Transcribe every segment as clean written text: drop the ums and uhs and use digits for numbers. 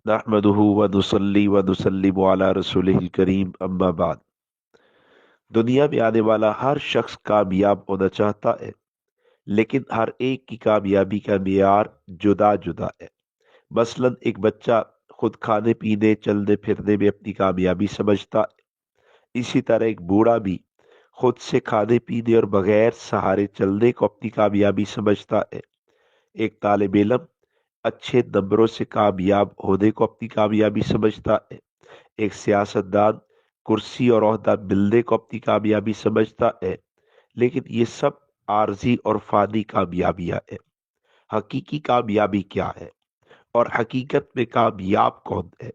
نحمدہ و نصلی و نسلم علی رسولہ الکریم اما بعد۔ دنیا میں آنے والا ہر شخص کامیاب ہونا چاہتا ہے، لیکن ہر ایک کی کامیابی کا معیار جدا جدا ہے۔ مثلا ایک بچہ خود کھانے پینے چلنے پھرنے میں اپنی کامیابی سمجھتا ہے، اسی طرح ایک بوڑھا بھی خود سے کھانے پینے اور بغیر سہارے چلنے کو اپنی کامیابی سمجھتا ہے۔ ایک طالب علم اچھے نمبروں سے کامیاب ہونے کو اپنی کامیابی سمجھتا ہے۔ ایک سیاستدان کرسی اور عہدہ ملنے کو اپنی کامیابی سمجھتا ہے، لیکن یہ سب عارضی اور فانی کامیابیاں ہیں۔ حقیقی کامیابی کیا ہے اور حقیقت میں کامیاب کون ہے؟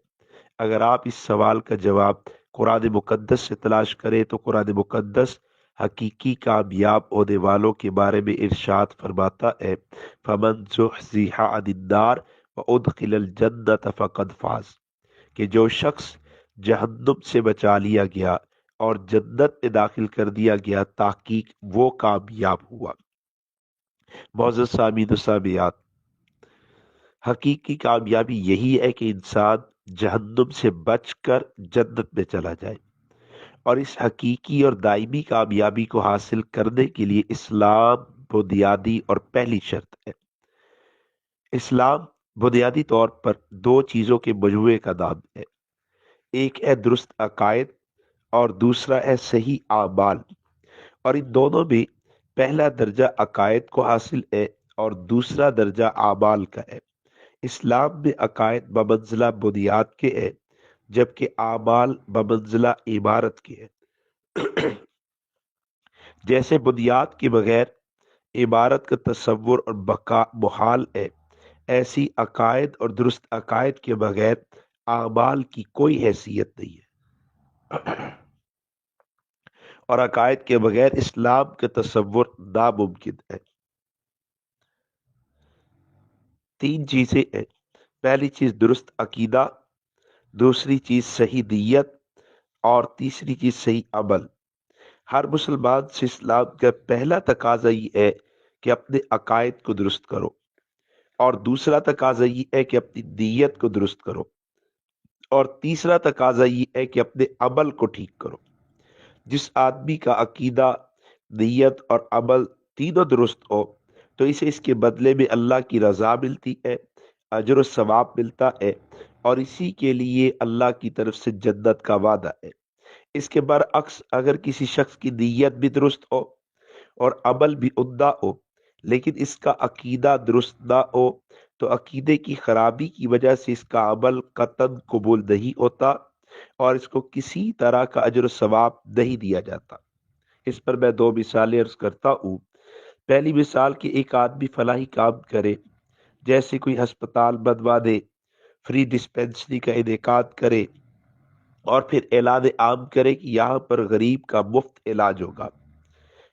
اگر آپ اس سوال کا جواب قرآن مقدس سے تلاش کریں تو قرآن مقدس حقیقی کامیاب ہونے والوں کے بارے میں ارشاد فرماتا ہے، فَمَن زُحْزِحَ عَنِ النَّارِ وَأُدْخِلَ الْجَنَّةَ فَقَدْ فَازَ، کہ جو شخص جہنم سے بچا لیا گیا اور جنت میں داخل کر دیا گیا، تحقیق وہ کامیاب ہوا۔ معزز سامعین و سامعات، حقیقی کامیابی یہی ہے کہ انسان جہنم سے بچ کر جنت میں چلا جائے، اور اس حقیقی اور دائمی کامیابی کو حاصل کرنے کے لیے اسلام بنیادی اور پہلی شرط ہے۔ اسلام بنیادی طور پر دو چیزوں کے مجموعے کا نام ہے، ایک ہے درست عقائد اور دوسرا ہے صحیح اعمال، اور ان دونوں میں پہلا درجہ عقائد کو حاصل ہے اور دوسرا درجہ اعمال کا ہے۔ اسلام میں عقائد بمنزلہ بنیاد کے ہے، جبکہ اعمال بمنزلہ عمارت کے ہے۔ جیسے بنیاد کے بغیر عمارت کا تصور اور بقا محال ہے، ایسی عقائد اور درست عقائد کے بغیر اعمال کی کوئی حیثیت نہیں ہے، اور عقائد کے بغیر اسلام کا تصور ناممکن ہے۔ تین چیزیں ہیں، پہلی چیز درست عقیدہ، دوسری چیز صحیح نیت، اور تیسری چیز صحیح عمل۔ ہر مسلمان سے اسلام کا پہلا تقاضا یہ ہے کہ اپنے عقائد کو درست کرو، اور دوسرا تقاضا یہ ہے کہ اپنی نیت کو درست کرو، اور تیسرا تقاضا یہ ہے کہ اپنے عمل کو ٹھیک کرو۔ جس آدمی کا عقیدہ، نیت اور عمل تینوں درست ہو تو اسے اس کے بدلے میں اللہ کی رضا ملتی ہے، اجر و ثواب ملتا ہے، اور اسی کے لیے اللہ کی طرف سے جنت کا وعدہ ہے۔ اس کے برعکس اگر کسی شخص کی نیت بھی درست ہو اور عمل بھی عمدہ ہو، لیکن اس کا عقیدہ درست نہ ہو، تو عقیدے کی خرابی کی وجہ سے اس کا عمل قطعاً قبول نہیں ہوتا اور اس کو کسی طرح کا اجر و ثواب نہیں دیا جاتا۔ اس پر میں دو مثالیں عرض کرتا ہوں۔ پہلی مثال کہ ایک آدمی فلاحی کام کرے، جیسے کوئی ہسپتال بنوا دے، فری ڈسپینسری کا انعقاد کرے، اور پھر اعلان عام کرے کہ یہاں پر غریب کا مفت علاج ہوگا۔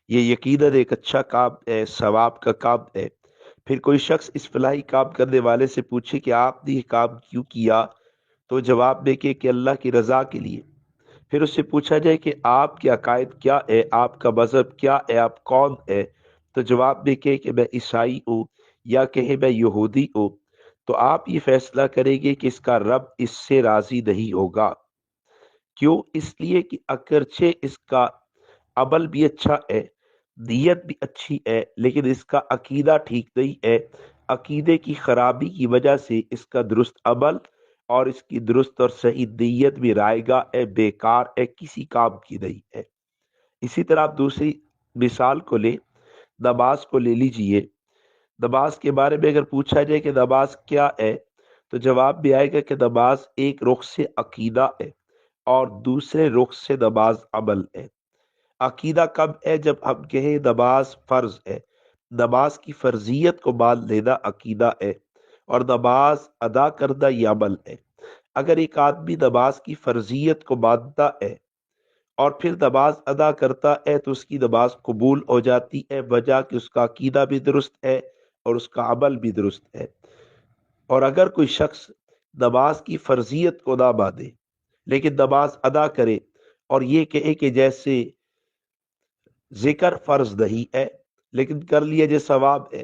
یہ یقیناً ایک اچھا کام ہے، ثواب کا کام ہے۔ پھر کوئی شخص اس فلاحی کام کرنے والے سے پوچھے کہ آپ نے یہ کام کیوں کیا، تو جواب دے کہ اللہ کی رضا کے لیے۔ پھر اس سے پوچھا جائے کہ آپ کے عقائد کیا ہے، آپ کا مذہب کیا ہے، آپ کون ہے، تو جواب میں کہ میں عیسائی ہوں، یا کہے میں یہودی ہوں، تو آپ یہ فیصلہ کریں گے کہ اس کا رب اس سے راضی نہیں ہوگا۔ کیوں؟ اس لیے کہ اگرچہ اس کا عمل بھی اچھا ہے، نیت بھی اچھی ہے، لیکن اس کا عقیدہ ٹھیک نہیں ہے۔ عقیدے کی خرابی کی وجہ سے اس کا درست عمل اور اس کی درست اور صحیح نیت بھی رائے گاہ ہے، بیکار ہے، کسی کام کی نہیں ہے۔ اسی طرح آپ دوسری مثال کو لیں، نماز کو لے لیجئے۔ نماز کے بارے میں اگر پوچھا جائے کہ نماز کیا ہے، تو جواب بھی آئے گا کہ نماز ایک رخ سے عقیدہ ہے اور دوسرے رخ سے نماز عمل ہے۔ عقیدہ کب ہے؟ جب ہم کہیں نماز فرض ہے، نماز کی فرضیت کو مان لینا عقیدہ ہے، اور نماز ادا کرنا یہ عمل ہے۔ اگر ایک آدمی نماز کی فرضیت کو مانتا ہے اور پھر نماز ادا کرتا ہے تو اس کی نماز قبول ہو جاتی ہے، وجہ کہ اس کا عقیدہ بھی درست ہے اور اس کا عمل بھی درست ہے۔ اور اگر کوئی شخص نماز کی فرضیت کو نہ مانے لیکن نماز ادا کرے اور یہ کہے کہ جیسے ذکر فرض نہیں ہے لیکن کر لیا جائے ثواب ہے،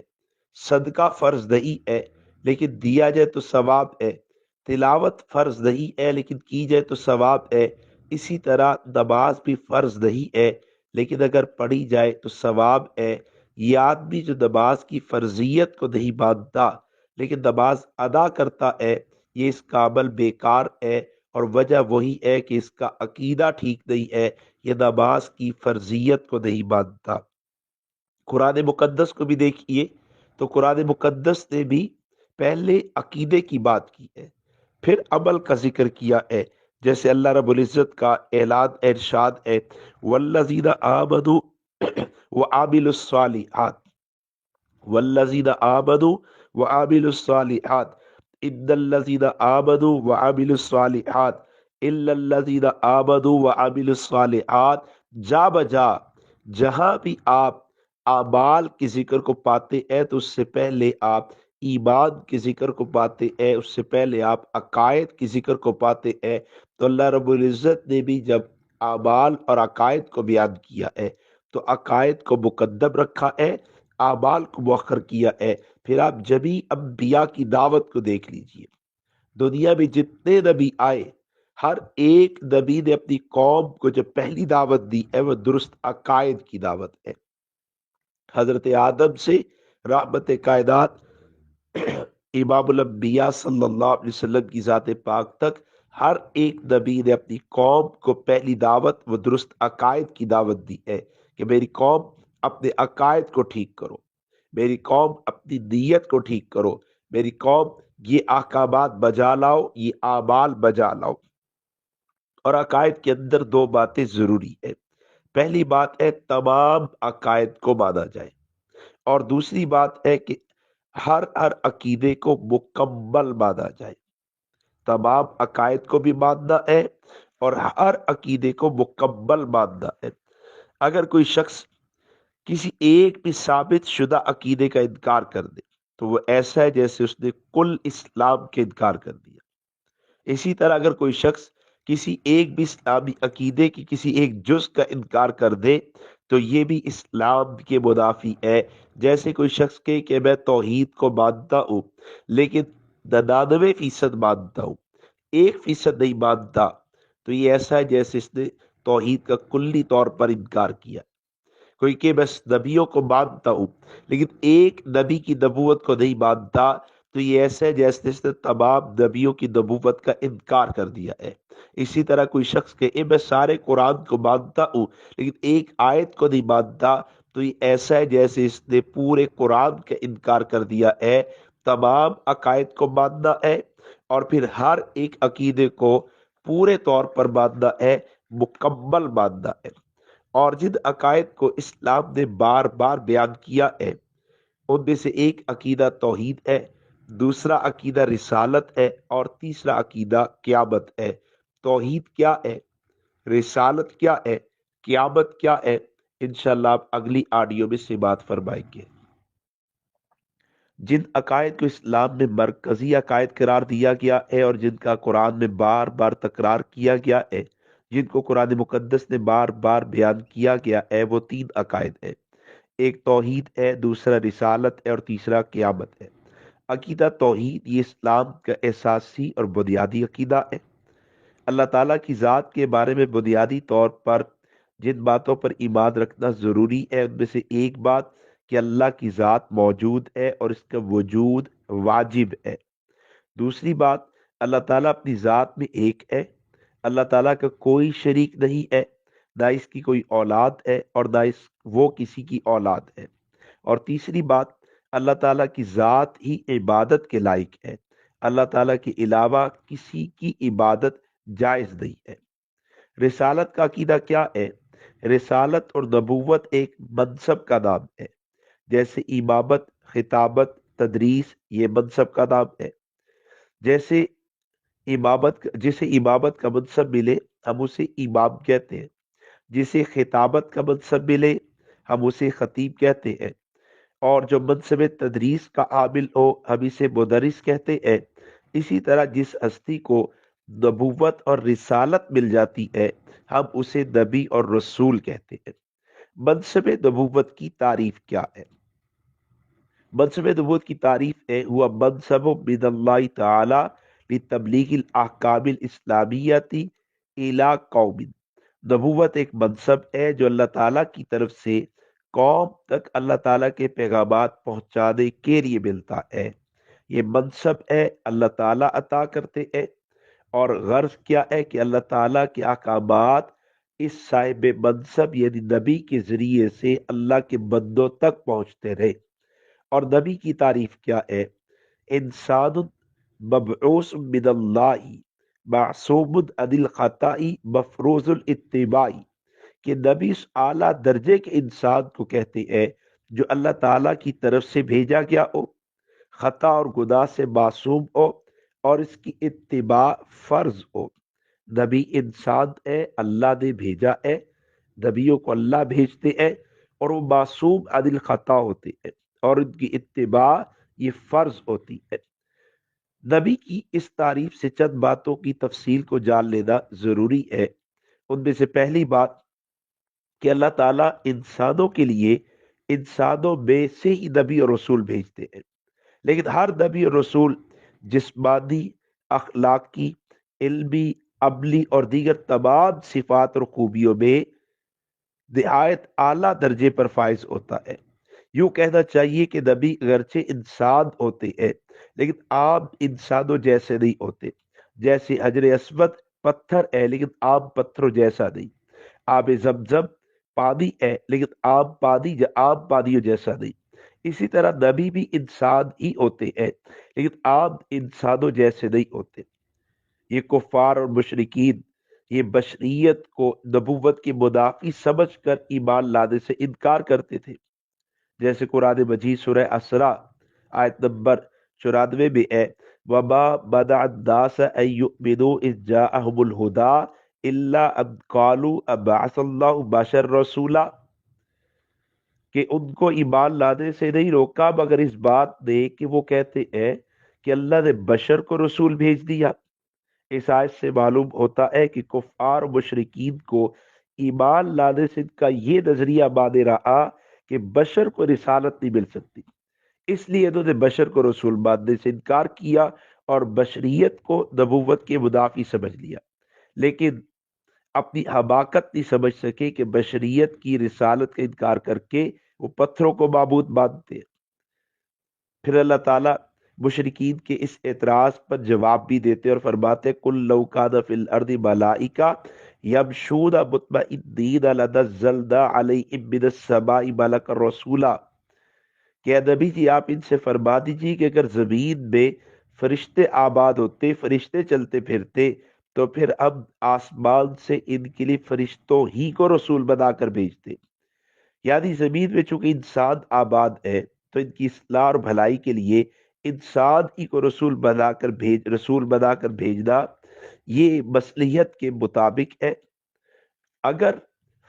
صدقہ فرض نہیں ہے لیکن دیا جائے تو ثواب ہے، تلاوت فرض نہیں ہے لیکن کی جائے تو ثواب ہے، اسی طرح نماز بھی فرض نہیں ہے لیکن اگر پڑھی جائے تو ثواب ہے۔ یہ آدمی جو نماز کی فرضیت کو نہیں مانتا لیکن نماز ادا کرتا ہے، یہ اس کا عمل بیکار ہے، اور وجہ وہی ہے کہ اس کا عقیدہ ٹھیک نہیں ہے، یہ نماز کی فرضیت کو نہیں مانتا۔ قرآن مقدس کو بھی دیکھیے تو قرآن مقدس نے بھی پہلے عقیدے کی بات کی ہے، پھر عمل کا ذکر کیا ہے، جیسے اللہ رب العزت کا اعلان ارشاد ہے والذین آمنوا وعاملوا الصالحات، والذین آمنوا وعاملوا الصالحات ان الذین آمنوا وعاملوا الصالحات الا الذین آمنوا وعاملوا الصالحات، جا بجا جہاں بھی آپ اعمال کے ذکر کو پاتے ہیں تو اس سے پہلے آپ ایمان کے ذکر کو پاتے ہیں، اس سے پہلے آپ عقائد کے ذکر کو پاتے ہیں۔ تو اللہ رب العزت نے بھی جب اعمال اور عقائد کو بیان کیا ہے تو عقائد کو مقدم رکھا ہے، اعمال کو مؤخر کیا ہے۔ پھر آپ جبھی انبیاء کی دعوت کو دیکھ لیجئے، دنیا میں جتنے نبی آئے ہر ایک نبی نے اپنی قوم کو جو پہلی دعوت دی ہے وہ درست عقائد کی دعوت ہے۔ حضرت آدم سے رحمت کائنات امام الانبیاء صلی اللہ علیہ وسلم کی ذات پاک تک ہر ایک نبی نے اپنی قوم کو پہلی دعوت و درست عقائد کی دعوت دی ہے کہ میری قوم اپنے عقائد کو ٹھیک کرو، میری قوم اپنی نیت کو ٹھیک کرو، میری قوم یہ احکامات بجا لاؤ، یہ اعمال بجا لاؤ۔ اور عقائد کے اندر دو باتیں ضروری ہے، پہلی بات ہے تمام عقائد کو مانا جائے، اور دوسری بات ہے کہ ہر عقیدے کو مکمل مانا جائے۔ تمام عقائد کو بھی ماننا ہے اور ہر عقیدے کو مکمل ماننا ہے۔ اگر کوئی شخص کسی ایک بھی ثابت شدہ عقیدے کا انکار کر دے تو وہ ایسا ہے جیسے اس نے کل اسلام کے انکار کر دیا۔ اسی طرح اگر کوئی شخص کسی ایک بھی اسلامی عقیدے کی کسی ایک جز کا انکار کر دے تو یہ بھی اسلام کے منافی ہے۔ جیسے کوئی شخص کہ میں توحید کو مانتا ہوں لیکن 99% مانتا ہوں، 1% نہیں مانتا، تو یہ ایسا ہے جیسے اس نے توحید کا کلی طور پر انکار کیا۔ کوئی کہ بس نبیوں کو مانتا ہوں لیکن ایک نبی کی نبوت کو نہیں مانتا، تو یہ ایسا ہے جیسے اس نے تمام نبیوں کی نبوت کا انکار کر دیا ہے۔ اسی طرح کوئی شخص کہ میں سارے قرآن کو مانتا ہوں لیکن ایک آیت کو نہیں مانتا، تو یہ ایسا ہے جیسے اس نے پورے قرآن کا انکار کر دیا ہے۔ تمام عقائد کو ماننا ہے اور پھر ہر ایک عقیدے کو پورے طور پر ماننا ہے، مکمل ماننا ہے۔ اور جن عقائد کو اسلام نے بار بار بیان کیا ہے ان میں سے ایک عقیدہ توحید ہے، دوسرا عقیدہ رسالت ہے اور تیسرا عقیدہ قیامت ہے۔ توحید کیا ہے، رسالت کیا ہے، قیامت کیا ہے، انشاءاللہ آپ اگلی آڈیو میں سے بات فرمائیں گے۔ جن عقائد کو اسلام میں مرکزی عقائد قرار دیا گیا ہے اور جن کا قرآن میں بار بار تکرار کیا گیا ہے، جن کو قرآن مقدس نے بار بار بیان کیا گیا ہے، وہ 3 عقائد ہے۔ ایک توحید ہے، دوسرا رسالت ہے اور تیسرا قیامت ہے۔ عقیدہ توحید یہ اسلام کا اساسی اور بنیادی عقیدہ ہے۔ اللہ تعالیٰ کی ذات کے بارے میں بنیادی طور پر جن باتوں پر ایمان رکھنا ضروری ہے ان میں سے ایک بات کہ اللہ کی ذات موجود ہے اور اس کا وجود واجب ہے۔ دوسری بات، اللہ تعالیٰ اپنی ذات میں ایک ہے، اللہ تعالیٰ کا کوئی شریک نہیں ہے، نہ اس کی کوئی اولاد ہے اور نہ وہ کسی کی اولاد ہے۔ اور تیسری بات، اللہ تعالیٰ کی ذات ہی عبادت کے لائق ہے، اللہ تعالیٰ کے علاوہ کسی کی عبادت جائز نہیں ہے۔ رسالت کا عقیدہ کیا ہے؟ رسالت اور نبوت ایک منصب کا نام ہے، جیسے امامت، خطابت، تدریس یہ منصب کا نام ہے۔ جیسے جسے امامت کا منصب ملے ہم اسے امام کہتے ہیں، جسے خطابت کا منصب ملے ہم اسے خطیب کہتے ہیں، اور جو منصب تدریس کا عامل ہو ہم اسے مدرس کہتے ہیں۔ اسی طرح جس ہستی کو نبوت اور رسالت مل جاتی ہے ہم اسے نبی اور رسول کہتے ہیں۔ منصب نبوت کی تعریف کیا ہے؟ منصب نبوت کی تعریف ہے ہوا منصب من اللہ تعالی بتبلیغ الاحکام الاسلامیتی الی قوم۔ نبوت ایک منصب ہے جو اللہ تعالیٰ کی طرف سے قوم تک اللہ تعالیٰ کے پیغامات پہنچانے کے لیے ملتا ہے۔ یہ منصب ہے اللہ تعالیٰ عطا کرتے ہیں، اور غرض کیا ہے کہ اللہ تعالیٰ کے احکامات اس صاحب منصب یعنی نبی کے ذریعے سے اللہ کے بندوں تک پہنچتے رہے۔ اور نبی کی تعریف کیا ہے؟ انسان مبعوث من اللہ معصوم عن الخطاء مفروض الاتباع، کہ نبی اس اعلیٰ درجے کے انسان کو کہتے ہیں جو اللہ تعالیٰ کی طرف سے بھیجا گیا ہو، خطا اور گناہ سے معصوم ہو، اور اس کی اتباع فرض ہو۔ نبی انسان ہے، اللہ نے بھیجا ہے، نبیوں کو اللہ بھیجتے ہیں، اور وہ معصوم عن الخطا ہوتے ہیں، اور ان کی اتباع یہ فرض ہوتی ہے۔ نبی کی اس تعریف سے چند باتوں کی تفصیل کو جان لینا ضروری ہے۔ ان میں سے پہلی بات کہ اللہ تعالیٰ انسانوں کے لیے انسانوں میں سے ہی نبی اور رسول بھیجتے ہیں، لیکن ہر نبی اور رسول جسمانی، اخلاقی، علمی، عملی اور دیگر تمام صفات اور خوبیوں میں نہایت اعلیٰ درجے پر فائز ہوتا ہے۔ یوں کہنا چاہیے کہ نبی اگرچہ انسان ہوتے ہیں لیکن عام انسانوں جیسے نہیں ہوتے۔ جیسے حجر اسود پتھر ہے لیکن عام پتھروں جیسا نہیں، آب زمزم پانی ہے لیکن عام پانیوں جیسا نہیں، اسی طرح نبی بھی انسان ہی ہوتے ہیں لیکن عام انسانوں جیسے نہیں ہوتے۔ یہ کفار اور مشرکین یہ بشریت کو نبوت کی منافی سمجھ کر ایمان لانے سے انکار کرتے تھے، جیسے قرآن مجید سورہ اسراء آیت نمبر 94 میں ہے، وَمَا مَنَعَ النَّاسَ أَن يُؤْمِنُوا إِذْ جَاءَهُمُ الْهُدَىٰ إِلَّا أَن قَالُوا أَبَعَثَ اللَّهُ بَشَرًا رَسُولًا، کہ ان کو ایمان لانے سے نہیں روکا مگر اس بات نے کہ وہ کہتے ہیں کہ اللہ نے بشر کو رسول بھیج دیا۔ اس آیت سے معلوم ہوتا ہے کہ کفار و مشرکین کو ایمان لانے سے ان کا یہ نظریہ باندھے رہا کہ بشر کو رسالت نہیں مل سکتی، اس لیے انہوں نے بشر کو رسول ماننے سے انکار کیا اور بشریت کو نبوت کے مدافع سمجھ لیا، لیکن اپنی حماقت نہیں سمجھ سکے کہ بشریت کی رسالت کا انکار کر کے وہ پتھروں کو معبود مانتے ہیں۔ پھر اللہ تعالیٰ مشرکین کے اس اعتراض پر جواب بھی دیتے اور فرماتے کل لو کان فی الارض ملائکہ یمشون مطمئنین لنزلنا علیہم من السماء ملکا رسولا، کہ اے نبی جی آپ ان سے فرما دیجیے کہ اگر زمین میں فرشتے آباد ہوتے، فرشتے چلتے پھرتے، تو پھر اب آسمان سے ان کے لیے فرشتوں ہی کو رسول بنا کر بھیجتے۔ یعنی زمین میں چونکہ انسان آباد ہے تو ان کی اصلاح اور بھلائی کے لیے انسان ہی کو رسول بنا کر بھیجنا یہ مصلحت کے مطابق ہے۔ اگر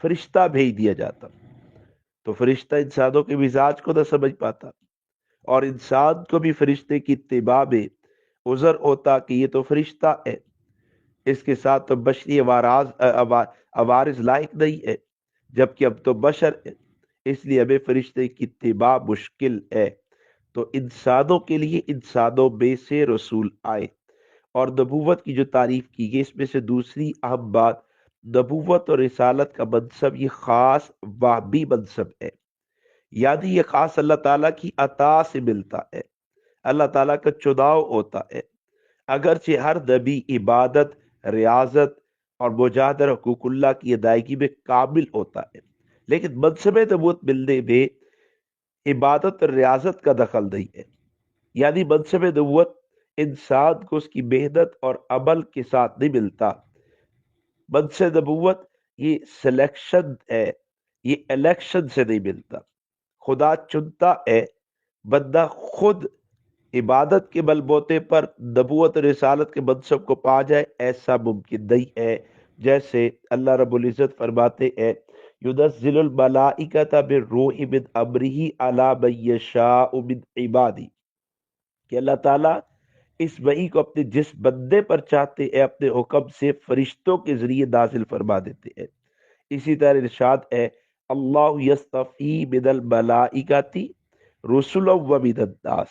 فرشتہ بھیج دیا جاتا تو فرشتہ انسانوں کے مزاج کو نہ سمجھ پاتا، اور انسان کو بھی فرشتے کی اتباع میں عذر ہوتا کہ یہ تو فرشتہ ہے، اس کے ساتھ تو بشری عوارض لائق نہیں ہے، جبکہ اب تو بشر ہے، اس لیے ہمیں فرشتے کی اتباع مشکل ہے۔ تو انسانوں کے لیے انسانوں میں سے رسول آئے، اور نبوت کی جو تعریف کی گئی اس میں سے دوسری اہم بات، نبوت اور رسالت کا منصب یہ خاص وہبی منصب ہے، یعنی یہ خاص اللہ تعالیٰ کی عطا سے ملتا ہے، اللہ تعالیٰ کا چناؤ ہوتا ہے۔ اگرچہ ہر نبی عبادت، ریاضت اور مجاہدہ حقوق اللہ کی ادائیگی میں کامل ہوتا ہے، لیکن منصب نبوت ملنے میں عبادت اور ریاضت کا دخل نہیں ہے، یعنی منصب نبوت انسان کو اس کی محنت اور عمل کے ساتھ نہیں ملتا۔ منصب نبوت یہ سلیکشن ہے، یہ الیکشن سے نہیں ملتا، خدا چنتا ہے، بندہ خود عبادت کے بل بوتے پر نبوت اور رسالت کے منصب کو پا جائے ایسا ممکن نہیں ہے۔ جیسے اللہ رب العزت فرماتے ہیں یُنَزِّلُ الْمَلَائِکَةَ بِالرُّوحِ مِنْ أَمْرِهِ عَلَى مَن يَشَاءُ مِنْ عِبَادِهِ، کہ اللہ تعالیٰ اس وحی کو اپنے جس بندے پر چاہتے ہیں اپنے حکم سے فرشتوں کے ذریعے نازل فرما دیتے ہیں۔ اسی طرح ارشاد ہے اللہ یصطفی من الملائکۃ رسلا ومن الناس،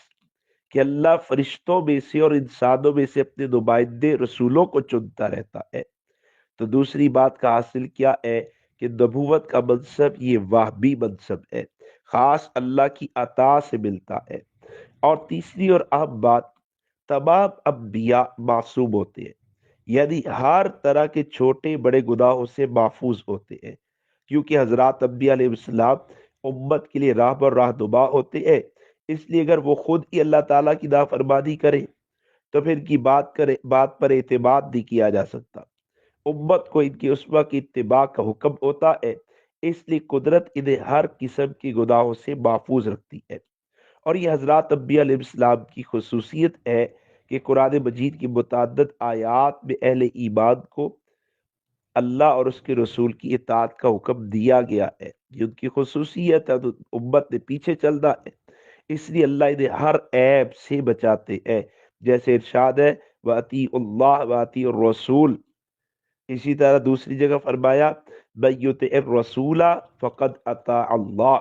کہ اللہ فرشتوں میں سے اور انسانوں میں سے اپنے نمائندے رسولوں کو چنتا رہتا ہے۔ تو دوسری بات کا حاصل کیا ہے کہ نبوت کا منصب یہ وہبی منصب ہے، خاص اللہ کی عطا سے ملتا ہے۔ اور تیسری اور اہم بات، تمام انبیاء معصوم ہوتے ہیں، یعنی ہر طرح کے چھوٹے بڑے گناہوں سے محفوظ ہوتے ہیں، کیونکہ حضرات انبیاء علیہ السلام امت کے لیے راہ پر رہنما ہوتے ہیں۔ اس لیے اگر وہ خود ہی اللہ تعالیٰ کی نافرمانی کرے تو پھر ان کی بات پر اعتماد نہیں کیا جا سکتا۔ امت کو ان کی اسوہ کی اتباع کا حکم ہوتا ہے، اس لیے قدرت انہیں ہر قسم کی گناہوں سے محفوظ رکھتی ہے۔ اور یہ حضرات انبیاء علیہ السلام کی خصوصیت ہے کہ قرآن مجید کی متعدد آیات میں اہل ایمان کو اللہ اور اس کے رسول کی اطاعت کا حکم دیا گیا ہے، یہ ان کی خصوصیت ہے، تو امت نے پیچھے چلنا ہے، اس لیے اللہ انہیں ہر عیب سے بچاتے ہیں، جیسے ارشاد ہے وَأَطِيعُوا اللَّهَ وَأَطِيعُوا الرَّسُولَ۔ اسی طرح دوسری جگہ فرمایا مَن يُطِعِ الرَّسُولَ فَقَدْ أَطَاعَ اللَّهَ۔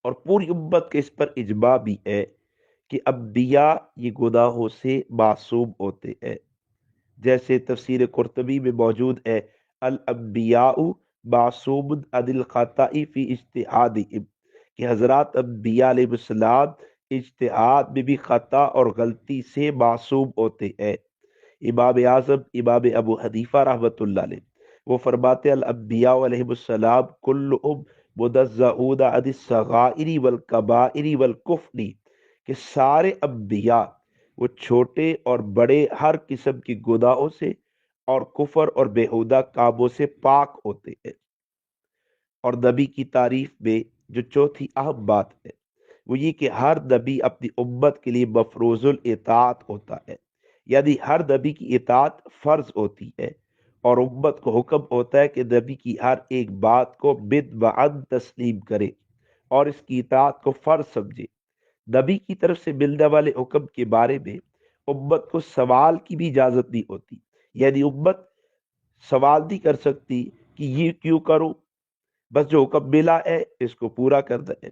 اور پوری امت کے اس پر اجماع بھی ہے کہ انبیاء یہ گناہوں سے معصوم ہوتے ہیں، جیسے تفسیر قرطبی میں موجود ہے الانبیاء معصوم عن الخطأ فی اجتہادہم، کہ حضرات انبیاء علیہ السلام اجتہاد میں بھی خطا اور غلطی سے معصوم ہوتے ہیں۔ امام اعظم امام ابو حنیفہ رحمۃ اللہ علیہ وہ فرماتے الانبیاء علیہ السلام کلهم منزہون عن الصغائر والکبائر والکفر، کہ سارے انبیاء وہ چھوٹے اور بڑے ہر قسم کی گناہوں سے اور کفر اور بیہودہ کاموں سے پاک ہوتے ہیں۔ اور نبی کی تعریف میں جو چوتھی اہم بات ہے وہ یہ کہ ہر نبی اپنی امت کے لیے مفروض الاطاعت ہوتا ہے، یعنی ہر نبی کی اطاعت فرض ہوتی ہے، اور امت کو حکم ہوتا ہے کہ نبی کی ہر ایک بات کو بدعن تسلیم کرے اور اس کی اطاعت کو فرض سمجھے۔ نبی کی طرف سے ملنے والے حکم کے بارے میں امت کو سوال کی بھی اجازت نہیں ہوتی، یعنی امت سوال نہیں کر سکتی کہ یہ کیوں کروں، بس جو حکم ملا ہے اس کو پورا کرنا ہے،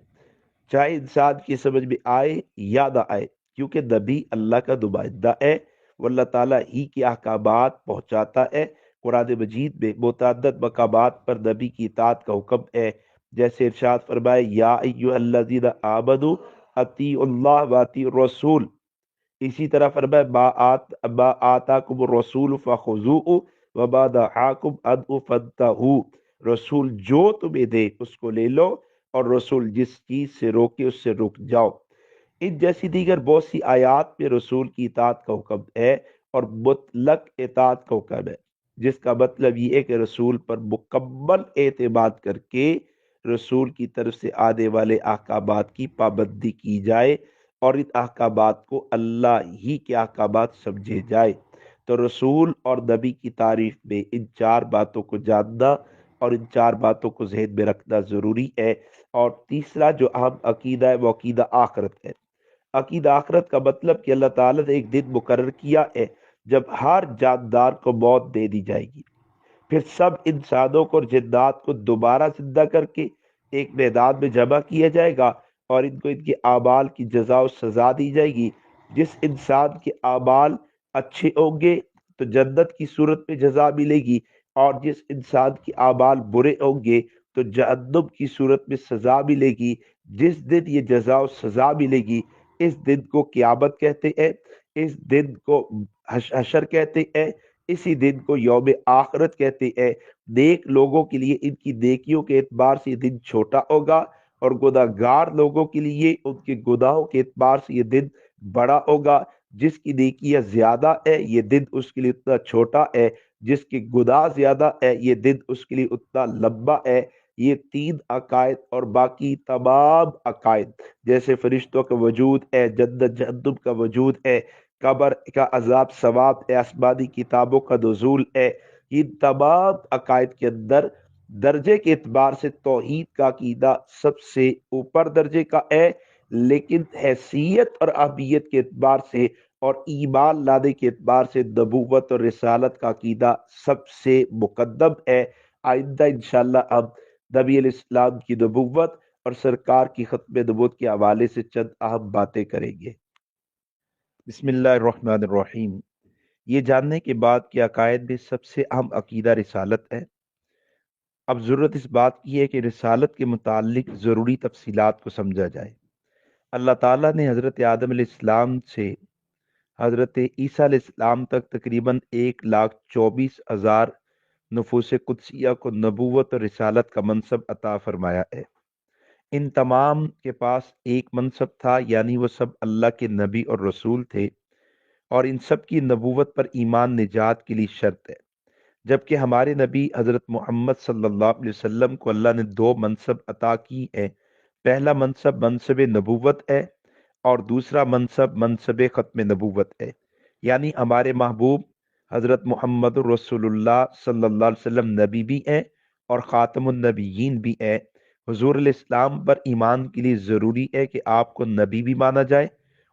چاہے انسان کی سمجھ میں آئے یا نہ آئے، کیونکہ نبی اللہ کا نمائندہ ہے، وہ اللہ تعالیٰ ہی کے احکامات پہنچاتا ہے۔ قرآن مجید میں متعدد مقامات پر نبی کی اطاعت کا حکم ہے، جیسے ارشاد فرمائے یا ایھا الذین آمنوا اطیعوا اللہ واطیعوا الرسول۔ اسی طرح فرمائے ما آتاکم الرسول فخذوہ وما نہاکم عنہ فانتہوا، رسول جو تمہیں دے اس کو لے لو اور رسول جس چیز سے روکے اس سے رک جاؤ۔ ان جیسی دیگر بہت سی آیات میں رسول کی اطاعت کا حکم ہے اور مطلق اطاعت کا حکم ہے، جس کا مطلب یہ ہے کہ رسول پر مکمل اعتماد کر کے رسول کی طرف سے آنے والے احکامات کی پابندی کی جائے اور ان احکامات کو اللہ ہی کے احکامات سمجھے جائے۔ تو رسول اور نبی کی تعریف میں ان چار باتوں کو جاننا اور ان چار باتوں کو ذہن میں رکھنا ضروری ہے۔ اور تیسرا جو اہم عقیدہ ہے وہ عقیدہ آخرت ہے۔ عقیدہ آخرت کا مطلب کہ اللہ تعالیٰ نے ایک دن مقرر کیا ہے جب ہر جاندار کو موت دے دی جائے گی، پھر سب انسانوں کو اور جنات کو دوبارہ زندہ کر کے ایک میدان میں جمع کیا جائے گا اور ان کو ان کے اعمال کی جزا و سزا دی جائے گی۔ جس انسان کے اعمال اچھے ہوں گے تو جنت کی صورت میں جزا ملے گی، اور جس انسان کے اعمال برے ہوں گے تو جہنم کی صورت میں سزا ملے گی۔ جس دن یہ جزا و سزا ملے گی اس دن کو قیامت کہتے ہیں، اس دن کو حشر کہتے ہیں، اسی دن کو یوم آخرت کہتے ہیں۔ نیک لوگوں کے لیے ان کی نیکیوں کے اعتبار سے یہ دن چھوٹا ہوگا، اور گناہ گار لوگوں کے لیے ان کے گناہوں کے اعتبار سے یہ دن بڑا ہوگا۔ جس کی نیکیاں زیادہ ہے یہ دن اس کے لیے اتنا چھوٹا ہے، جس کے گناہ زیادہ ہے یہ دن اس کے لیے اتنا لمبا ہے۔ یہ تین عقائد اور باقی تمام عقائد جیسے فرشتوں کا وجود ہے، جنت جہنم کا وجود ہے، قبر کا عذاب ثواب ہے، آسمانی کتابوں کا نزول ہے، ان تمام عقائد کے اندر درجے کے اعتبار سے توحید کا عقیدہ سب سے اوپر درجے کا ہے، لیکن حیثیت اور اہمیت کے اعتبار سے اور ایمان لانے کے اعتبار سے نبوت اور رسالت کا عقیدہ سب سے مقدم ہے۔ آئندہ انشاءاللہ ہم نبی علیہ السلام کی نبوت اور سرکار کی ختم نبوت کے حوالے سے چند اہم باتیں کریں گے۔ بسم اللہ الرحمن الرحیم۔ یہ جاننے کے بعد کہ عقائد میں سب سے اہم عقیدہ رسالت ہے، اب ضرورت اس بات کی ہے کہ رسالت کے متعلق ضروری تفصیلات کو سمجھا جائے۔ اللہ تعالیٰ نے حضرت آدم علیہ السلام سے حضرت عیسیٰ علیہ السلام تک تقریباً 1,24,000 نفوس قدسیہ کو نبوت اور رسالت کا منصب عطا فرمایا ہے۔ ان تمام کے پاس ایک منصب تھا، یعنی وہ سب اللہ کے نبی اور رسول تھے، اور ان سب کی نبوت پر ایمان نجات کے لیے شرط ہے۔ جبکہ ہمارے نبی حضرت محمد صلی اللہ علیہ وسلم کو اللہ نے 2 منصب عطا کی ہیں۔ پہلا منصب منصب نبوت ہے اور دوسرا منصب منصب ختم نبوت ہے، یعنی ہمارے محبوب حضرت محمد رسول اللہ صلی اللہ علیہ وسلم نبی بھی ہیں اور خاتم النبیین بھی ہیں۔ حضور علیہ السلام پر ایمان کے لیے ضروری ہے کہ آپ کو نبی بھی مانا جائے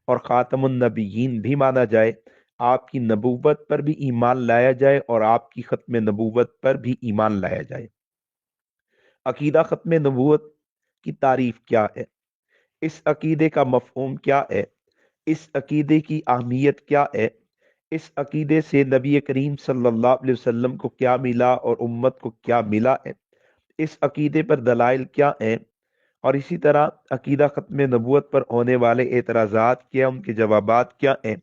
اور خاتم النبیین بھی مانا جائے، آپ کی نبوت پر بھی ایمان لایا جائے اور آپ کی ختم نبوت پر بھی ایمان لایا جائے۔ عقیدہ ختم نبوت کی تعریف کیا ہے؟ اس عقیدے کا مفہوم کیا ہے؟ اس عقیدے کی اہمیت کیا ہے؟ اس عقیدے سے نبی کریم صلی اللہ علیہ وسلم کو کیا ملا اور امت کو کیا ملا ہے؟ اس عقیدے پر دلائل کیا ہیں؟ اور اسی طرح عقیدہ ختم نبوت پر ہونے والے اعتراضات کیا، ان کے جوابات کیا ہیں؟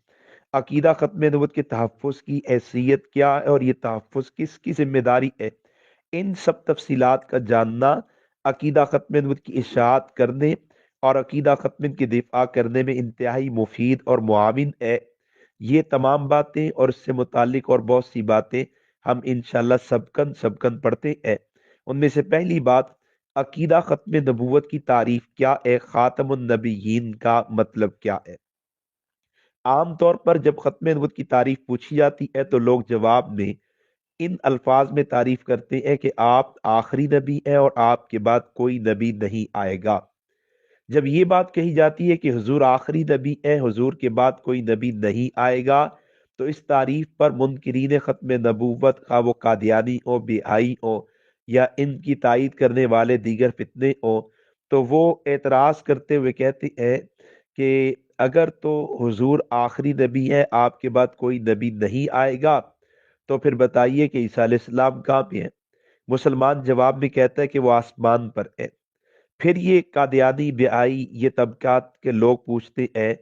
عقیدہ ختم نبوت کے تحفظ کی حیثیت کیا ہے اور یہ تحفظ کس کی ذمہ داری ہے؟ ان سب تفصیلات کا جاننا عقیدہ ختم نبوت کی اشاعت کرنے اور عقیدہ ختم کے دفاع کرنے میں انتہائی مفید اور معاون ہے۔ یہ تمام باتیں اور اس سے متعلق اور بہت سی باتیں ہم انشاءاللہ سبکن پڑھتے ہیں۔ ان میں سے پہلی بات، عقیدہ ختم نبوت کی تعریف کیا ہے؟ خاتم النبیین کا مطلب کیا ہے؟ عام طور پر جب ختم نبوت کی تعریف پوچھی جاتی ہے تو لوگ جواب میں ان الفاظ میں تعریف کرتے ہیں کہ آپ آخری نبی ہیں اور آپ کے بعد کوئی نبی نہیں آئے گا۔ جب یہ بات کہی جاتی ہے کہ حضور آخری نبی ہیں، حضور کے بعد کوئی نبی نہیں آئے گا، تو اس تعریف پر منکرین ختم نبوت، خواہ وہ قادیانی ہو، بہائی ہو یا ان کی تائید کرنے والے دیگر فتنے ہو، تو وہ اعتراض کرتے ہوئے کہتے ہیں کہ اگر تو حضور آخری نبی ہے، آپ کے بعد کوئی نبی نہیں آئے گا، تو پھر بتائیے کہ عیسیٰ علیہ السلام کہاں پہ ہیں؟ مسلمان جواب میں کہتا ہے کہ وہ آسمان پر ہے۔ پھر یہ قادیانی، بہائی، یہ طبقات کے لوگ پوچھتے ہیں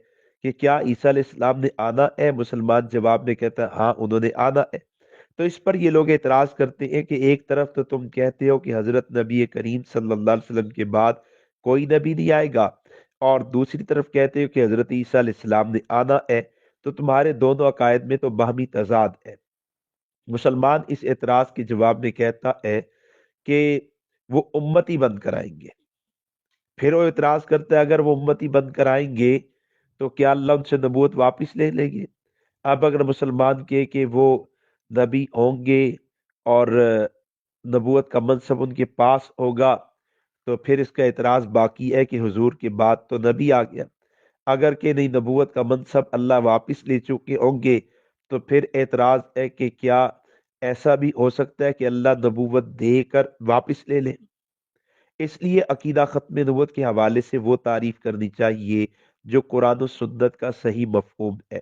کہ کیا عیسیٰ علیہ السلام نے آنا ہے؟ مسلمان جواب میں کہتا ہے ہاں انہوں نے آنا ہے۔ تو اس پر یہ لوگ اعتراض کرتے ہیں کہ ایک طرف تو تم کہتے ہو کہ حضرت نبی کریم صلی اللہ علیہ وسلم کے بعد کوئی نبی نہیں آئے گا، اور دوسری طرف کہتے ہو کہ حضرت عیسیٰ علیہ السلام نے آنا ہے، تو تمہارے دونوں عقائد میں تو باہمی تضاد ہے۔ مسلمان اس اعتراض کے جواب میں کہتا ہے کہ وہ امتی بن کر آئیں گے۔ پھر وہ اعتراض کرتا ہے اگر وہ امتی بن کر آئیں گے تو کیا اللہ ان سے نبوت واپس لے لیں گے؟ اب اگر مسلمان کہے کہ وہ نبی ہوں گے اور نبوت کا منصب ان کے پاس ہوگا، تو پھر اس کا اعتراض باقی ہے کہ حضور کے بعد تو نبی آ گیا۔ اگر کہ نہیں، نبوت کا منصب اللہ واپس لے چکے ہوں گے، تو پھر اعتراض ہے کہ کیا ایسا بھی ہو سکتا ہے کہ اللہ نبوت دے کر واپس لے لیں؟ اس لیے عقیدہ ختم نبوت کے حوالے سے وہ تعریف کرنی چاہیے جو قرآن و سنت کا صحیح مفہوم ہے۔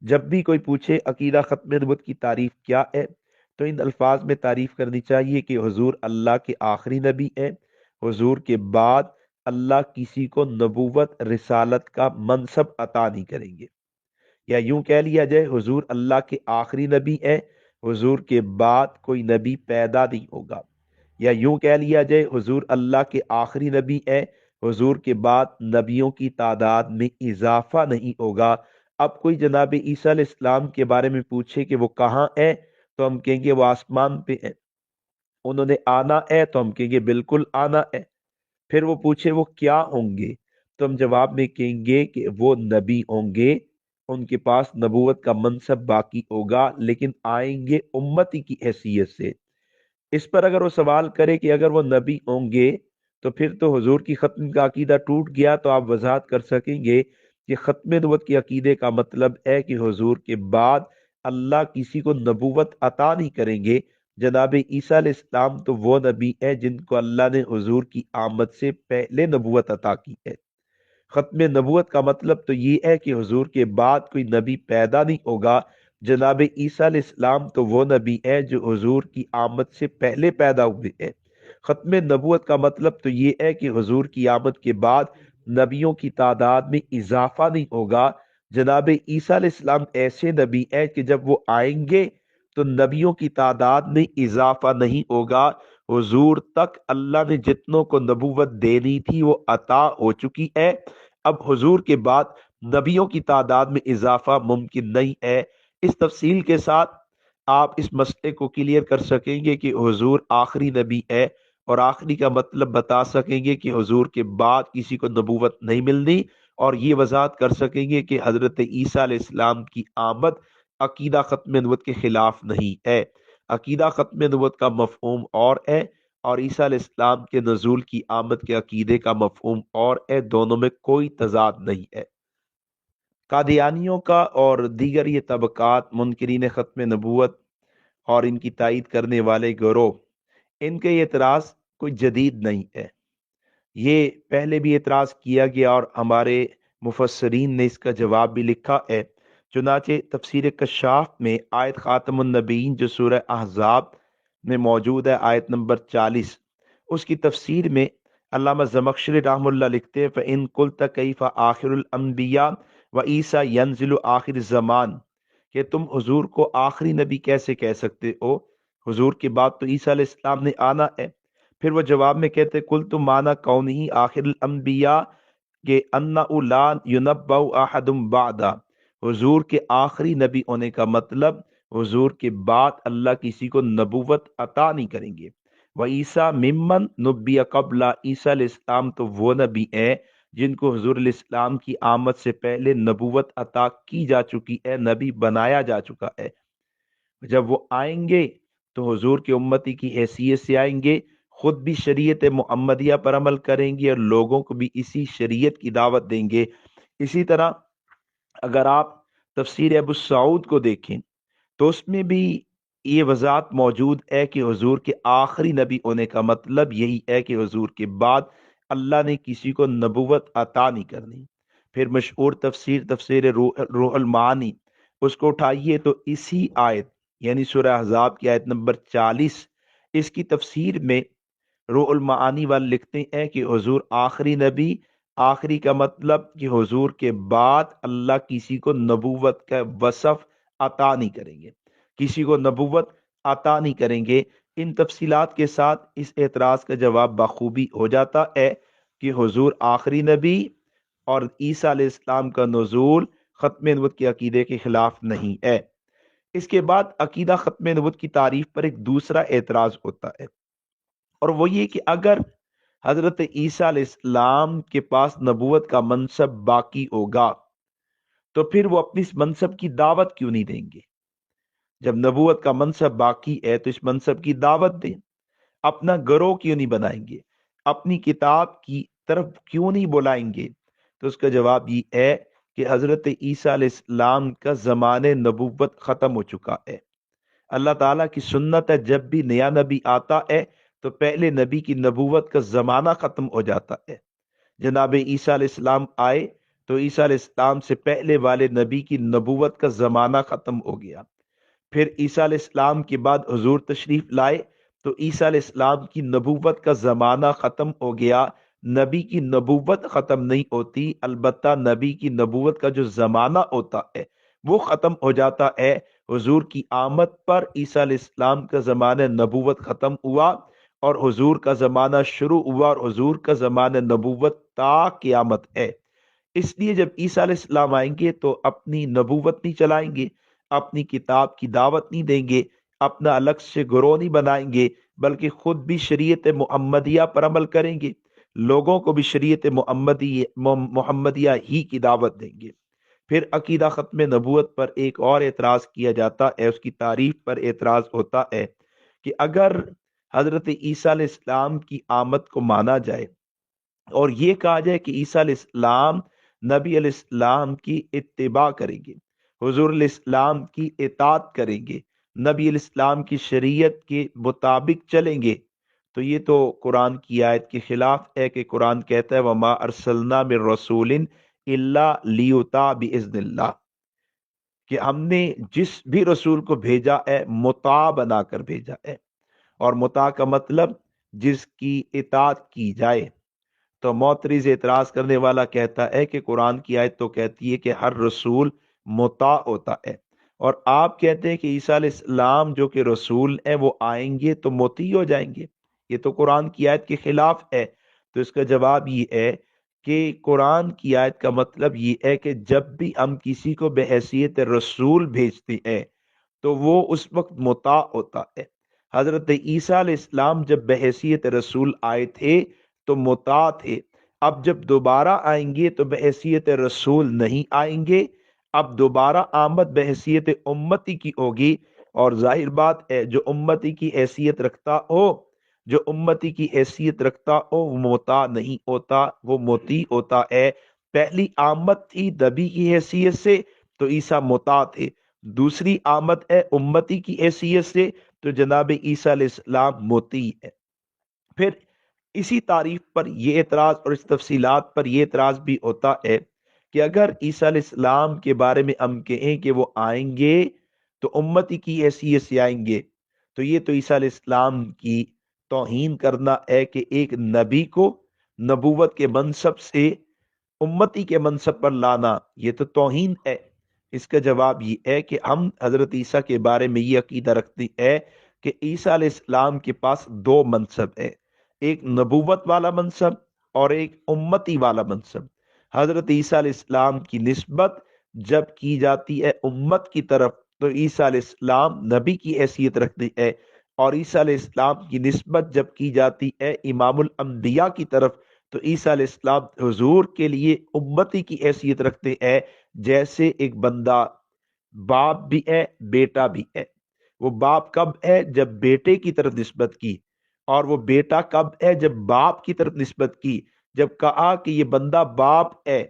جب بھی کوئی پوچھے عقیدہ ختم نبوت کی تعریف کیا ہے، تو ان الفاظ میں تعریف کرنی چاہیے کہ حضور اللہ کے آخری نبی ہیں، حضور کے بعد اللہ کسی کو نبوت رسالت کا منصب عطا نہیں کریں گے، یا یوں کہہ لیا جائے حضور اللہ کے آخری نبی ہیں، حضور کے بعد کوئی نبی پیدا نہیں ہوگا، یا یوں کہہ لیا جائے حضور اللہ کے آخری نبی ہیں، حضور کے بعد نبیوں کی تعداد میں اضافہ نہیں ہوگا۔ اب کوئی جناب عیسیٰ علیہ السلام کے بارے میں پوچھے کہ وہ کہاں ہیں، تو ہم کہیں گے وہ آسمان پہ ہیں۔ انہوں نے آنا ہے، تو ہم کہیں گے بالکل آنا ہے۔ پھر وہ پوچھے وہ کیا ہوں گے، تو ہم جواب میں کہیں گے کہ وہ نبی ہوں گے، ان کے پاس نبوت کا منصب باقی ہوگا، لیکن آئیں گے امتی کی حیثیت سے۔ اس پر اگر وہ سوال کرے کہ اگر وہ نبی ہوں گے تو پھر تو حضور کی ختم کا عقیدہ ٹوٹ گیا، تو آپ وضاحت کر سکیں گے کہ ختم نبوت کے عقیدے کا مطلب ہے کہ حضور کے بعد اللہ کسی کو نبوت عطا نہیں کریں گے، جناب عیسیٰ علیہ السلام تو وہ نبی ہے جن کو اللہ نے حضور کی آمد سے پہلے نبوت عطا کی ہے۔ ختم نبوت کا مطلب تو یہ ہے کہ حضور کے بعد کوئی نبی پیدا نہیں ہوگا۔ جناب عیسیٰ علیہ السلام تو وہ نبی ہے جو حضور کی آمد سے پہلے پیدا ہوئے ہیں۔ ختم نبوت کا مطلب تو یہ ہے کہ حضور کی آمد کے بعد نبیوں کی تعداد میں اضافہ نہیں ہوگا۔ جناب عیسیٰ علیہ السلام ایسے نبی ہیں کہ جب وہ آئیں گے تو نبیوں کی تعداد میں اضافہ نہیں ہوگا۔ حضور تک اللہ نے جتنوں کو نبوت دینی تھی وہ عطا ہو چکی ہے۔ اب حضور کے بعد نبیوں کی تعداد میں اضافہ ممکن نہیں ہے۔ اس تفصیل کے ساتھ آپ اس مسئلے کو کلیئر کر سکیں گے کہ حضور آخری نبی ہے، اور آخری کا مطلب بتا سکیں گے کہ حضور کے بعد کسی کو نبوت نہیں ملنی، اور یہ وضاحت کر سکیں گے کہ حضرت عیسیٰ علیہ السلام کی آمد عقیدہ ختم نبوت کے خلاف نہیں ہے۔ عقیدہ ختم نبوت کا مفہوم اور ہے، اور عیسیٰ علیہ السلام کے نزول کی آمد کے عقیدے کا مفہوم اور ہے، دونوں میں کوئی تضاد نہیں ہے۔ قادیانیوں کا اور دیگر یہ طبقات منکرین ختم نبوت اور ان کی تائید کرنے والے گروہ، ان کے یہ اعتراض کوئی جدید نہیں ہے، یہ پہلے بھی اعتراض کیا گیا اور ہمارے مفسرین نے اس کا جواب بھی لکھا ہے۔ چنانچہ تفسیر کشاف میں آیت خاتم النبیین جو سورہ احزاب میں موجود ہے، آیت نمبر 40، اس کی تفسیر میں علامہ زمخشری رحم اللہ لکھتے ہیں فَإِن قُلْتَ كَيْفَ آخِرُ الْأَنْبِيَاءِ وَعِيسَى يَنزِلُ آخِرِ الزَّمَانِ، کہ تم حضور کو آخری نبی کیسے کہہ سکتے ہو؟ حضور کے بعد تو عیسیٰ علیہ السلام نے آنا ہے۔ پھر وہ جواب میں کہتے قُلْتُ مَعْنَى كَوْنِهِ آخِرُ الْأَنْبِيَاءِ کہ أَنَّهُ لَا يُنَبَّأُ أَحَدٌ بَعْدَهُ، حضور کے آخری نبی ہونے کا مطلب حضور کے بعد اللہ کسی کو نبوت عطا نہیں کریں گے۔ وَعِيسَى مِمَّن نُبِّيَ قَبْلَ، عیسیٰ علیہ السلام تو وہ نبی ہیں جن کو حضور علیہ السلام کی آمد سے پہلے نبوت عطا کی جا چکی ہے، نبی بنایا جا چکا ہے۔ جب وہ آئیں گے تو حضور کے امتی کی حیثیت سے آئیں گے، خود بھی شریعت محمدیہ پر عمل کریں گے اور لوگوں کو بھی اسی شریعت کی دعوت دیں گے۔ اسی طرح اگر آپ تفسیر ابو سعود کو دیکھیں تو اس میں بھی یہ وضاحت موجود ہے کہ حضور کے آخری نبی ہونے کا مطلب یہی ہے کہ حضور کے بعد اللہ نے کسی کو نبوت عطا نہیں کرنی۔ پھر مشہور تفسیر روح المعانی، اس کو اٹھائیے تو اسی آیت یعنی سورہ احزاب کی آیت نمبر 40، اس کی تفسیر میں روح المعانی والے لکھتے ہیں کہ حضور آخری نبی، آخری کا مطلب کہ حضور کے بعد اللہ کسی کو نبوت کا وصف عطا نہیں کریں گے، کسی کو نبوت عطا نہیں کریں گے۔ ان تفصیلات کے ساتھ اس اعتراض کا جواب بخوبی ہو جاتا ہے کہ حضور آخری نبی اور عیسیٰ علیہ السلام کا نزول ختم نبوت کے عقیدے کے خلاف نہیں ہے۔ اس کے بعد عقیدہ ختم نبوت کی تعریف پر ایک دوسرا اعتراض ہوتا ہے، اور وہ یہ کہ اگر حضرت عیسیٰ علیہ السلام کے پاس نبوت کا منصب باقی ہوگا تو پھر وہ اپنی اس منصب کی دعوت کیوں نہیں دیں گے؟ جب نبوت کا منصب باقی ہے تو اس منصب کی دعوت دیں، اپنا گروہ کیوں نہیں بنائیں گے، اپنی کتاب کی طرف کیوں نہیں بلائیں گے؟ تو اس کا جواب یہ ہے کہ حضرت عیسیٰ علیہ السلام کا زمان نبوت ختم ہو چکا ہے۔ اللہ تعالیٰ کی سنت ہے جب بھی نیا نبی آتا ہے تو پہلے نبی کی نبوت کا زمانہ ختم ہو جاتا ہے۔ جناب عیسیٰ علیہ السلام آئے تو عیسیٰ علیہ السلام سے پہلے والے نبی کی نبوت کا زمانہ ختم ہو گیا۔ پھر عیسیٰ علیہ السلام کے بعد حضور تشریف لائے تو عیسیٰ علیہ السلام کی نبوت کا زمانہ ختم ہو گیا۔ نبی کی نبوت ختم نہیں ہوتی، البتہ نبی کی نبوت کا جو زمانہ ہوتا ہے وہ ختم ہو جاتا ہے۔ حضور کی آمد پر عیسیٰ علیہ السلام کا زمانہ نبوت ختم ہوا اور حضور کا زمانہ شروع ہوا، اور حضور کا زمانہ نبوت تا قیامت ہے۔ اس لیے جب عیسیٰ علیہ السلام آئیں گے تو اپنی نبوت نہیں چلائیں گے، اپنی کتاب کی دعوت نہیں دیں گے، اپنا الگ سے گروہ نہیں بنائیں گے، بلکہ خود بھی شریعت محمدیہ پر عمل کریں گے، لوگوں کو بھی شریعت محمدیہ ہی کی دعوت دیں گے۔ پھر عقیدہ ختم نبوت پر ایک اور اعتراض کیا جاتا ہے، اس کی تعریف پر اعتراض ہوتا ہے کہ اگر حضرت عیسیٰ علیہ السلام کی آمد کو مانا جائے اور یہ کہا جائے کہ عیسیٰ علیہ السلام نبی علیہ السلام کی اتباع کریں گے، حضور علیہ السلام کی اطاعت کریں گے، نبی علیہ السلام کی شریعت کے مطابق چلیں گے تو یہ تو قرآن کی آیت کے خلاف ہے کہ قرآن کہتا ہے وما ارسلنا من رسول الا لیطاع باذن اللہ، کہ ہم نے جس بھی رسول کو بھیجا ہے مطاع بنا کر بھیجا ہے، اور مطاع کا مطلب جس کی اطاعت کی جائے۔ تو معترض اعتراض کرنے والا کہتا ہے کہ قرآن کی آیت تو کہتی ہے کہ ہر رسول مطاع ہوتا ہے، اور آپ کہتے ہیں کہ عیسیٰ علیہ السلام جو کہ رسول ہیں وہ آئیں گے تو مطیع ہو جائیں گے، یہ تو قرآن کی آیت کے خلاف ہے۔ تو اس کا جواب یہ ہے کہ قرآن کی آیت کا مطلب یہ ہے کہ جب بھی ہم کسی کو بحیثیت رسول بھیجتے ہیں تو وہ اس وقت مطاع ہوتا ہے۔ حضرت عیسیٰ علیہ السلام جب بحیثیت رسول آئے تھے تو مطاع تھے، اب جب دوبارہ آئیں گے تو بحیثیت رسول نہیں آئیں گے، اب دوبارہ آمد بحیثیت امتی کی ہوگی، اور ظاہر بات ہے جو امتی کی حیثیت رکھتا ہو، جو امتی کی حیثیت رکھتا ہو وہ مطاع نہیں ہوتا، وہ مطیع ہوتا ہے۔ پہلی آمد تھی نبی کی حیثیت سے تو عیسیٰ مطاع تھے، دوسری آمد ہے امتی کی حیثیت سے تو جناب عیسیٰ علیہ السلام مطیع ہے۔ پھر اسی تعریف پر یہ اعتراض اور اس تفصیلات پر یہ اعتراض بھی ہوتا ہے کہ اگر عیسیٰ علیہ السلام کے بارے میں ہم کہیں کہ وہ آئیں گے تو امتی کی حیثیت سے آئیں گے، تو یہ تو عیسیٰ علیہ السلام کی توہین کرنا ہے کہ ایک نبی کو نبوت کے منصب سے امتی کے منصب پر لانا، یہ تو توہین ہے۔ اس کا جواب یہ ہے کہ ہم حضرت عیسیٰ کے بارے میں یہ عقیدہ رکھتے ہیں کہ عیسیٰ علیہ السلام کے پاس دو منصب ہے، ایک نبوت والا منصب اور ایک امتی والا منصب۔ حضرت عیسیٰ علیہ السلام کی نسبت جب کی جاتی ہے امت کی طرف تو عیسیٰ علیہ السلام نبی کی حیثیت رکھتے ہیں، اور عیسیٰ علیہ السلام کی نسبت جب کی جاتی ہے امام الانبیاء کی طرف تو عیسیٰ علیہ السلام حضور کے لیے امتی کی حیثیت رکھتے ہیں۔ جیسے ایک بندہ باپ بھی ہے بیٹا بھی ہے، وہ باپ کب ہے جب بیٹے کی طرف نسبت کی، اور وہ بیٹا کب ہے جب باپ کی طرف نسبت کی۔ جب کہا کہ یہ بندہ باپ ہے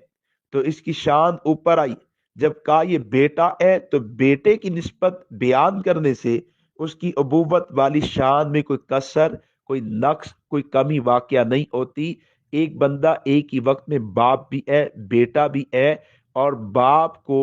تو اس کی شان اوپر آئی، جب کہا یہ بیٹا ہے تو بیٹے کی نسبت بیان کرنے سے اس کی ابوت والی شان میں کوئی کسر، کوئی نقص، کوئی کمی واقعہ نہیں ہوتی۔ ایک بندہ ایک ہی وقت میں باپ بھی ہے بیٹا بھی ہے، اور باپ کو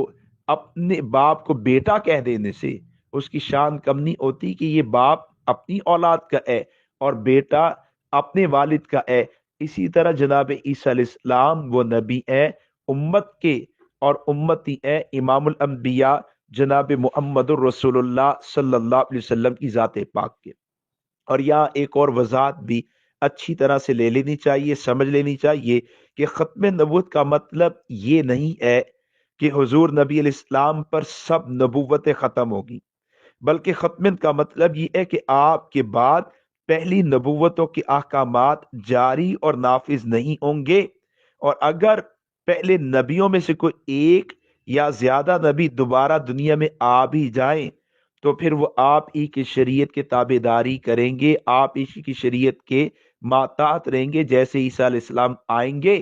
اپنے باپ کو بیٹا کہہ دینے سے اس کی شان کم نہیں ہوتی کہ یہ باپ اپنی اولاد کا ہے اور بیٹا اپنے والد کا ہے۔ اسی طرح جناب عیسیٰ علیہ السلام وہ نبی ہے امت کے، اور امتی ہے امام الانبیاء جناب محمد الرسول اللہ صلی اللہ علیہ وسلم کی ذات پاک کے۔ اور یہاں ایک اور وضاحت بھی اچھی طرح سے لے لینی چاہیے، سمجھ لینی چاہیے کہ ختم نبوت کا مطلب یہ نہیں ہے کہ حضور نبی علیہ السلام پر سب نبوتیں ختم ہوگی، بلکہ ختم کا مطلب یہ ہے کہ آپ کے بعد پہلی نبوتوں کے احکامات جاری اور نافذ نہیں ہوں گے، اور اگر پہلے نبیوں میں سے کوئی ایک یا زیادہ نبی دوبارہ دنیا میں آ بھی جائیں تو پھر وہ آپ ہی کی شریعت کے تابع داری کریں گے، آپ ہی کی شریعت کے ماتحت رہیں گے۔ جیسے عیسیٰ علیہ السلام آئیں گے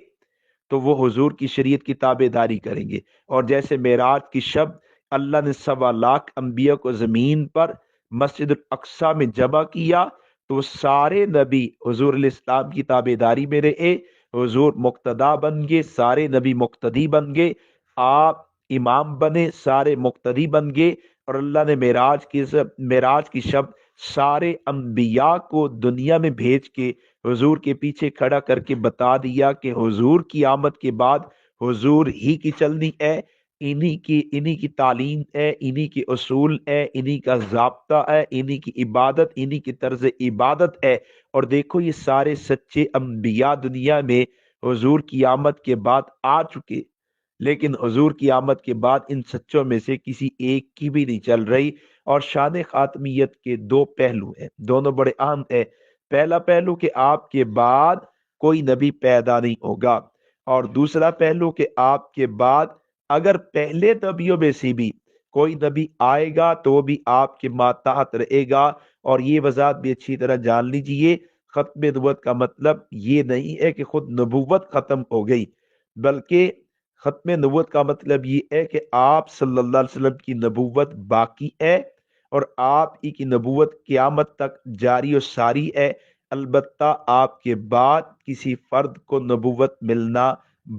تو وہ حضور کی شریعت کی تابع داری کریں گے، اور جیسے معراج کی شب اللہ نے 1.25 انبیاء کو زمین پر مسجد الاقصی میں جمع کیا تو سارے نبی حضور علیہ السلام کی تابع داری میں رہے، حضور مقتدا بن گئے، سارے نبی مقتدی بن گئے، آپ امام بنے، سارے مقتدی بن گئے، اور اللہ نے معراج کی شب سارے انبیاء کو دنیا میں بھیج کے حضور کے پیچھے کھڑا کر کے بتا دیا کہ حضور کی آمد کے بعد حضور ہی کی چلنی ہے، انہی کی تعلیم ہے، انہی کے اصول ہے، انہی کا ضابطہ ہے، انہی کی عبادت، انہی کی طرز عبادت ہے۔ اور دیکھو یہ سارے سچے انبیاء دنیا میں حضور کی آمد کے بعد آ چکے، لیکن حضور کی آمد کے بعد ان سچوں میں سے کسی ایک کی بھی نہیں چل رہی۔ اور شان خاتمیت کے دو پہلو ہیں، دونوں بڑے اہم ہیں۔ پہلا پہلو کہ آپ کے بعد کوئی نبی پیدا نہیں ہوگا، اور دوسرا پہلو کہ آپ کے بعد اگر پہلے نبیوں میں سے بھی کوئی نبی آئے گا تو وہ بھی آپ کے ماتحت رہے گا۔ اور یہ وضاحت بھی اچھی طرح جان لیجئے، ختم نبوت کا مطلب یہ نہیں ہے کہ خود نبوت ختم ہو گئی، بلکہ ختم نبوت کا مطلب یہ ہے کہ آپ صلی اللہ علیہ وسلم کی نبوت باقی ہے، اور آپ ہی کی نبوت قیامت تک جاری و ساری ہے۔ البتہ آپ کے بعد کسی فرد کو نبوت ملنا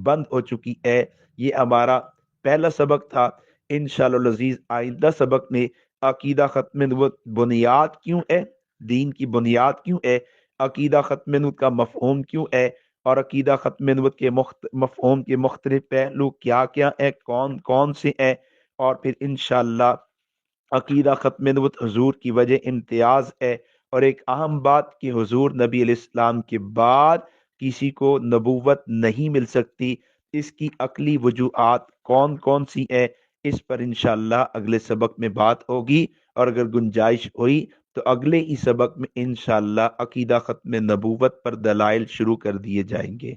بند ہو چکی ہے۔ یہ ہمارا پہلا سبق تھا۔ انشاءاللہ العزیز آئندہ سبق میں عقیدہ ختم نبوت بنیاد کیوں ہے، دین کی بنیاد کیوں ہے، عقیدہ ختم نبوت کا مفہوم کیوں ہے، اور عقیدہ ختم نبوت کے مفہوم کے مختلف پہلو کیا کیا ہیں، کون کون سے ہیں، اور پھر انشاءاللہ عقیدہ ختم نبوت حضور کی وجہ امتیاز ہے۔ اور ایک اہم بات کہ حضور نبی علیہ السلام کے بعد کسی کو نبوت نہیں مل سکتی، اس کی عقلی وجوہات کون کون سی ہیں، اس پر انشاءاللہ اگلے سبق میں بات ہوگی، اور اگر گنجائش ہوئی تو اگلے ہی سبق میں انشاءاللہ عقیدہ ختم نبوت پر دلائل شروع کر دیے جائیں گے۔